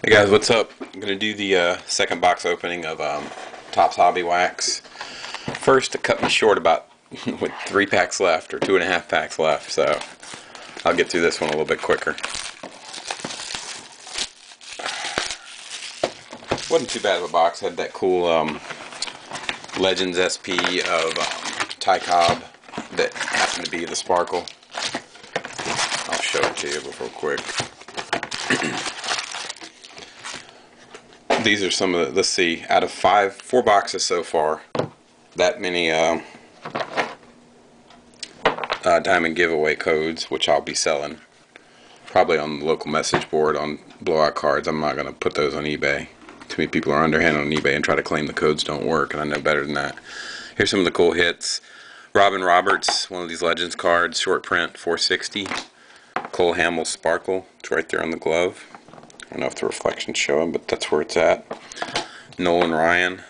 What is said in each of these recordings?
Hey guys, what's up? I'm going to do the second box opening of Topps Hobby Wax. First, it cut me short about with 3 packs left, or 2.5 packs left, so I'll get through this one a little bit quicker. Wasn't too bad of a box. Had that cool Legends SP of Ty Cobb that happened to be the Sparkle. I'll show it to you real quick. These are some of the, let's see, out of 4 boxes so far, that many diamond giveaway codes, which I'll be selling probably on the local message board on blowout cards. I'm not going to put those on eBay. Too many people are underhanded on eBay and try to claim the codes don't work, and I know better than that. Here's some of the cool hits. Robin Roberts, one of these Legends cards, short print, 460. Cole Hamels Sparkle, it's right there on the glove. I don't know if the reflection's showing, but that's where it's at. Nolan Ryan,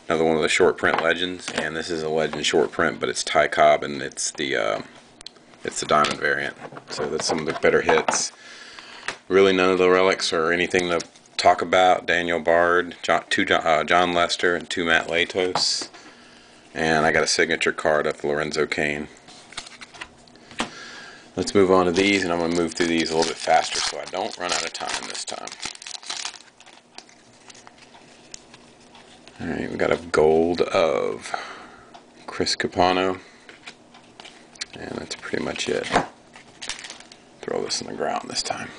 another one of the short print Legends, and this is a Legend short print, but it's Ty Cobb, and it's the diamond variant. So that's some of the better hits. Really, none of the relics or anything to talk about. Daniel Bard, John Lester, and 2 Matt Latos, and I got a signature card of Lorenzo Cain. Let's move on to these, and I'm going to move through these a little bit faster so I don't run out of time this time. Alright, we got a gold of Chris Capano, and that's pretty much it. Throw this on the ground this time.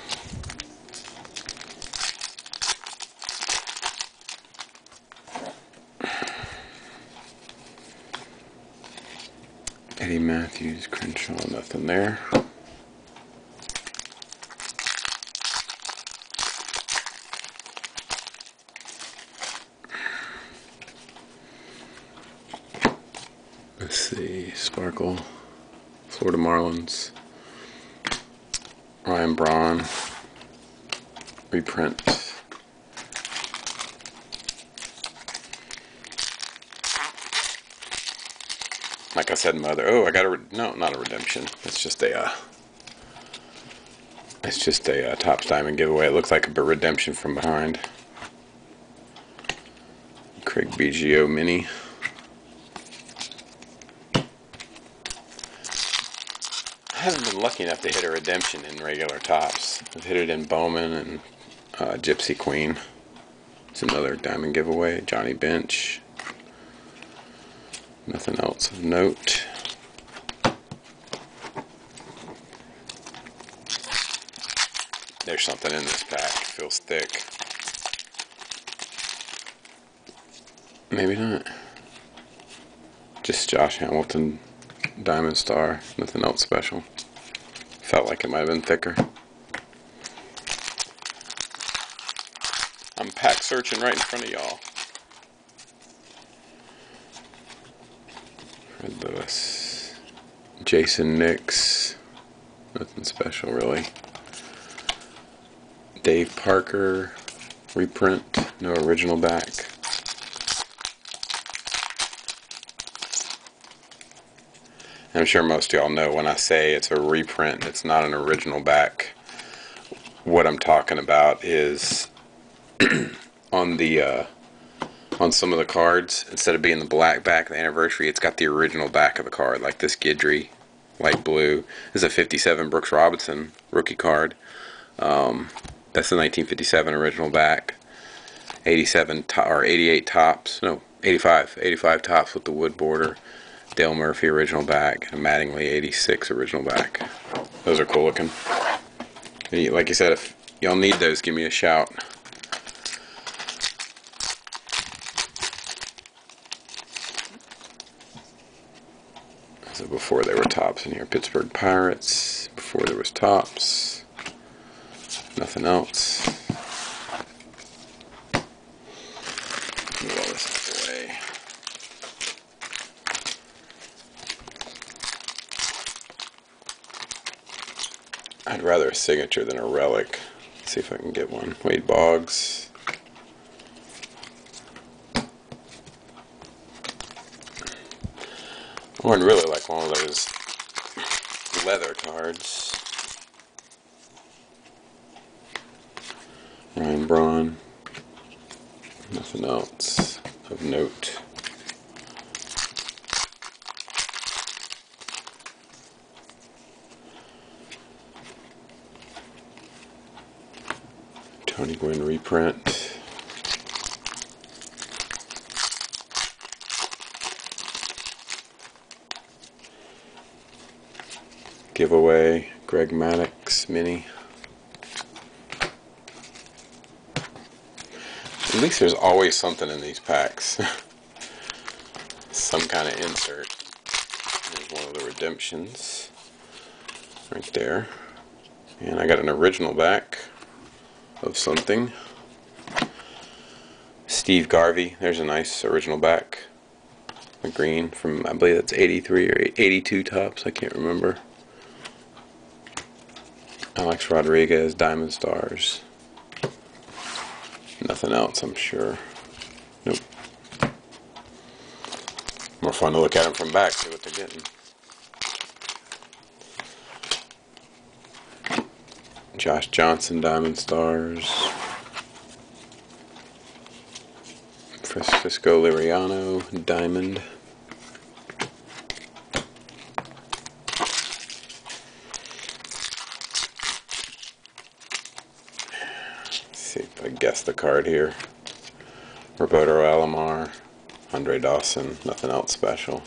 Eddie Matthews, Crenshaw, nothing there. Let's see, Sparkle, Florida Marlins, Ryan Braun, reprint. Like I said, I got no, not a redemption. It's just a Topps Diamond giveaway. It looks like a redemption from behind. Craig Biggio mini. I haven't been lucky enough to hit a redemption in regular Topps. I've hit it in Bowman and Gypsy Queen. It's another diamond giveaway. Johnny Bench. Nothing else of note. There's something in this pack. It feels thick. Maybe not. Just Josh Hamilton, Diamond Star. Nothing else special. Felt like it might have been thicker. I'm pack searching right in front of y'all. Fred Lewis. Jason Nix. Nothing special really. Dave Parker. Reprint. No original back. I'm sure most of y'all know when I say it's a reprint, it's not an original back. What I'm talking about is on some of the cards, instead of being the black back of the anniversary, it's got the original back of the card, like this Guidry, light blue. This is a 57 Brooks Robinson rookie card. That's the 1957 original back. 87 or 88 tops, no, 85 tops with the wood border. Dale Murphy original back, and Mattingly 86 original back. Those are cool looking. Like I said, if y'all need those, give me a shout. So before there were tops in here, Pittsburgh Pirates. Before there was tops. Nothing else. Move all this out of the way. I'd rather a signature than a relic. Let's see if I can get one. Wade Boggs. I would really like one of those leather cards. Ryan Braun. Nothing else of note. Tony Gwynn reprint. Giveaway, Greg Maddux mini. At least there's always something in these packs. Some kind of insert. There's one of the redemptions. Right there. And I got an original back of something. Steve Garvey. There's a nice original back. The green from, I believe that's 83 or 82 tops. I can't remember. Alex Rodriguez, Diamond Stars. Nothing else, I'm sure. Nope. More fun to look at them from back, see what they're getting. Josh Johnson, Diamond Stars. Francisco Liriano, Diamond. See if I guess the card here. Roberto Alomar, Andre Dawson, nothing else special.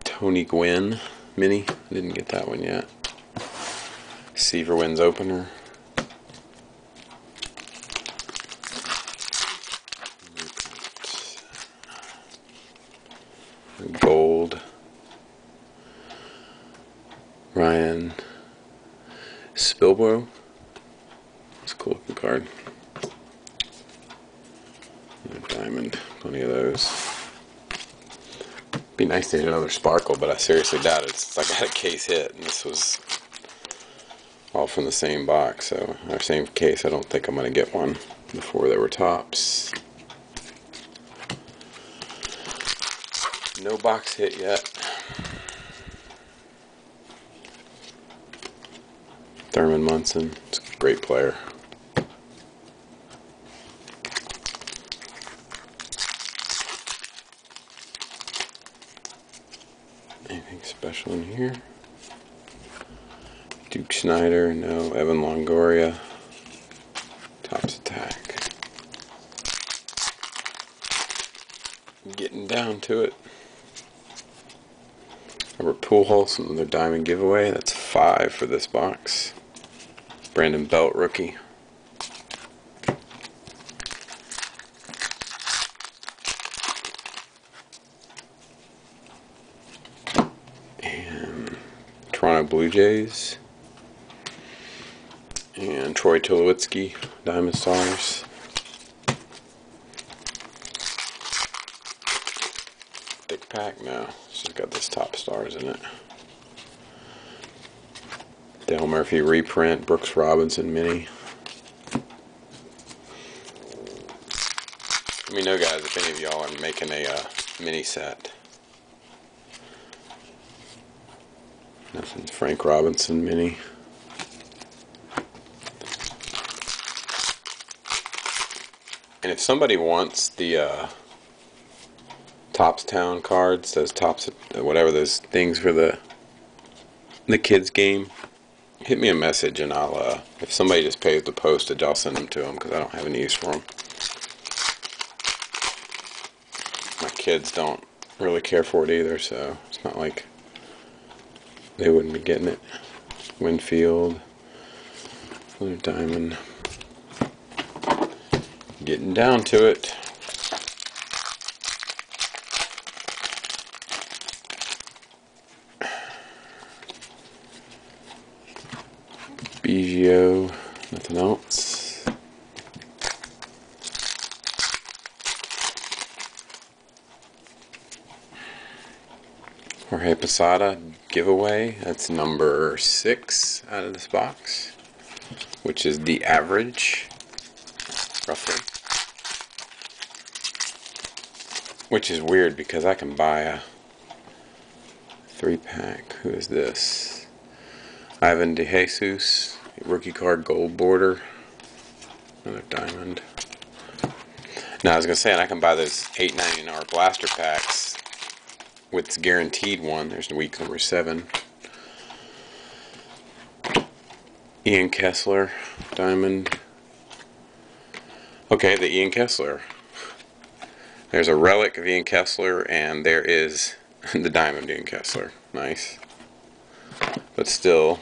Tony Gwynn mini, didn't get that one yet. Seaver Wins opener. Gold. Ryan Spilbro. It's a cool looking card. Diamond. Plenty of those. Be nice to hit another sparkle, but I seriously doubt it since I got a case hit, and this was all from the same box, so our same case. I don't think I'm going to get one before there were tops. No box hit yet. Thurman Munson, it's a great player. Anything special in here? Duke Snider, no. Evan Longoria, Topps Attack. Getting down to it. Robert Pujols, another diamond giveaway. That's 5 for this box. Brandon Belt rookie. And Toronto Blue Jays. And Troy Tulowitzki, Diamond Stars. Thick pack now. She's got this Top Stars in it. Dale Murphy reprint, Brooks Robinson mini. Let me know, guys, if any of y'all are making a mini set. Nothing. Frank Robinson mini. And if somebody wants the Topps Town cards, those Topps, whatever those things for the kids game, hit me a message and I'll, if somebody just pays the postage, I'll send them to them because I don't have any use for them. My kids don't really care for it either, so it's not like they wouldn't be getting it. Winfield, Blue Diamond. Getting down to it. Biggio, nothing else. Jorge Posada giveaway. That's number 6 out of this box, which is the average, roughly. which is weird because I can buy a 3-pack. Who is this? Ivan DeJesus, rookie card, gold border, another diamond. Now I was gonna say, and I can buy those $8.99 blaster packs with guaranteed one. There's week number 7. Ian Kessler, diamond. Okay, the Ian Kessler. There's a relic of Ian Kessler, and there is the diamond Ian Kessler. Nice. But still,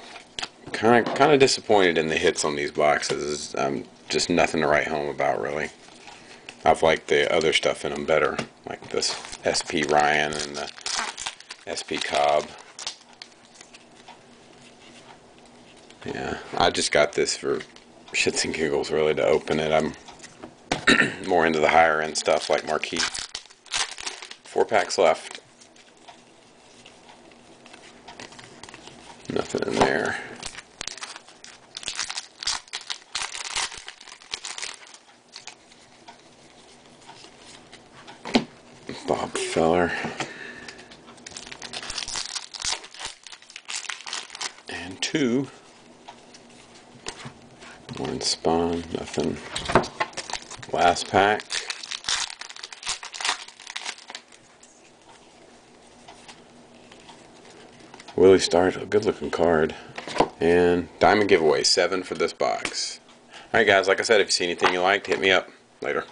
kind of disappointed in the hits on these boxes. Just nothing to write home about, really. I've liked the other stuff in them better, like this SP Ryan and the SP Cobb. Yeah, I just got this for shits and giggles, really, to open it. I'm more into the higher end stuff like Marquee. 4 packs left. Nothing in there. Bob Feller. And 2. One Spawn, nothing. Last pack. Willie Stargell, good looking card. And diamond giveaway, 7 for this box. Alright guys, like I said, if you see anything you liked, hit me up. Later.